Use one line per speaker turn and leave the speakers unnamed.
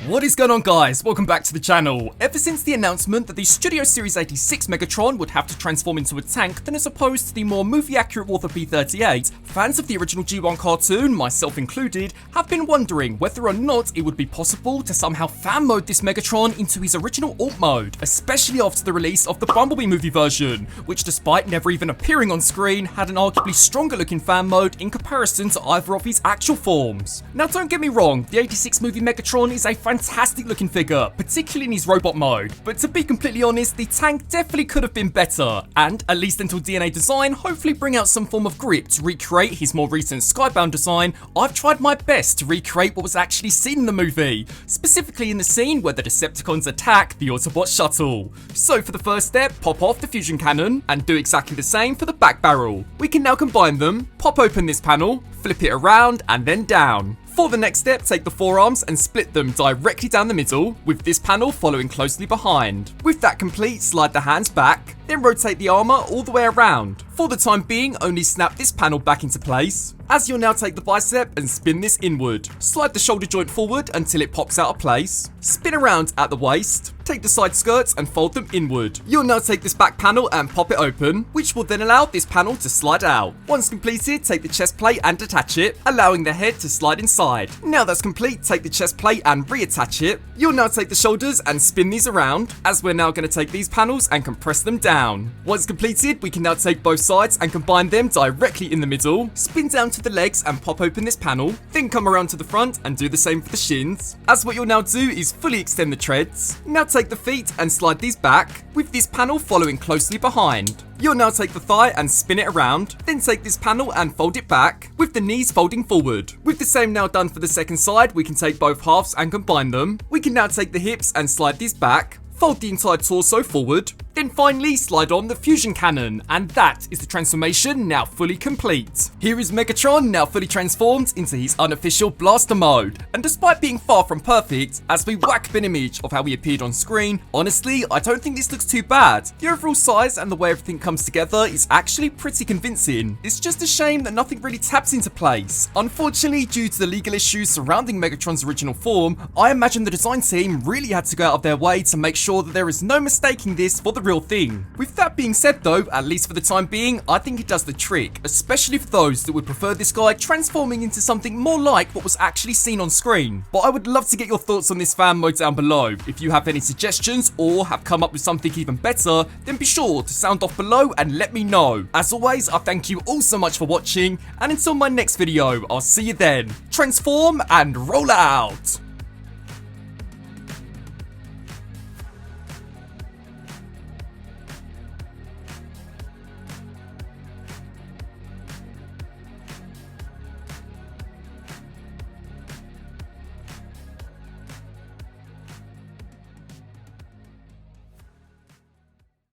What is going on, guys? Welcome back to the channel. Ever since the announcement that the Studio Series 86 Megatron would have to transform into a tank than as opposed to the more movie-accurate Warthog P-38, fans of the original G1 cartoon, myself included, have been wondering whether or not it would be possible to somehow fan mode this Megatron into his original alt mode, especially after the release of the Bumblebee movie version, which despite never even appearing on screen, had an arguably stronger looking fan mode in comparison to either of his actual forms. Now don't get me wrong, the 86 movie Megatron is a fantastic looking figure, particularly in his robot mode, but to be completely honest, the tank definitely could have been better, and at least until DNA Design hopefully bring out some form of grip to recreate his more recent Skybound design, I've tried my best to recreate what was actually seen in the movie, specifically in the scene where the Decepticons attack the Autobot shuttle. So for the first step, pop off the fusion cannon, and do exactly the same for the back barrel. We can now combine them, pop open this panel, flip it around and then down. For the next step, take the forearms and split them directly down the middle, with this panel following closely behind. With that complete, slide the hands back, then rotate the armour all the way around. For the time being, only snap this panel back into place, as you'll now take the bicep and spin this inward. Slide the shoulder joint forward until it pops out of place, spin around at the waist, take the side skirts and fold them inward. You'll now take this back panel and pop it open, which will then allow this panel to slide out. Once completed, take the chest plate and detach it, allowing the head to slide inside. Now that's complete, take the chest plate and reattach it. You'll now take the shoulders and spin these around, as we're now going to take these panels and compress them down. Once completed, we can now take both sides and combine them directly in the middle, spin down to the legs and pop open this panel, then come around to the front and do the same for the shins, as what you'll now do is fully extend the treads. Now take the feet and slide these back, with this panel following closely behind. You'll now take the thigh and spin it around, then take this panel and fold it back, with the knees folding forward. With the same now done for the second side, we can take both halves and combine them. We can now take the hips and slide these back, fold the entire torso forward, then finally slide on the fusion cannon, and that is the transformation now fully complete. Here is Megatron now fully transformed into his unofficial blaster mode, and despite being far from perfect, as we whack up an image of how he appeared on screen, honestly I don't think this looks too bad. The overall size and the way everything comes together is actually pretty convincing. It's just a shame that nothing really taps into place. Unfortunately, due to the legal issues surrounding Megatron's original form, I imagine the design team really had to go out of their way to make sure that there is no mistaking this for the real thing. With that being said though, at least for the time being, I think it does the trick, especially for those that would prefer this guy transforming into something more like what was actually seen on screen. But I would love to get your thoughts on this fan mode down below. If you have any suggestions or have come up with something even better, then be sure to sound off below and let me know. As always, I thank you all so much for watching, and until my next video, I'll see you then. Transform and roll out!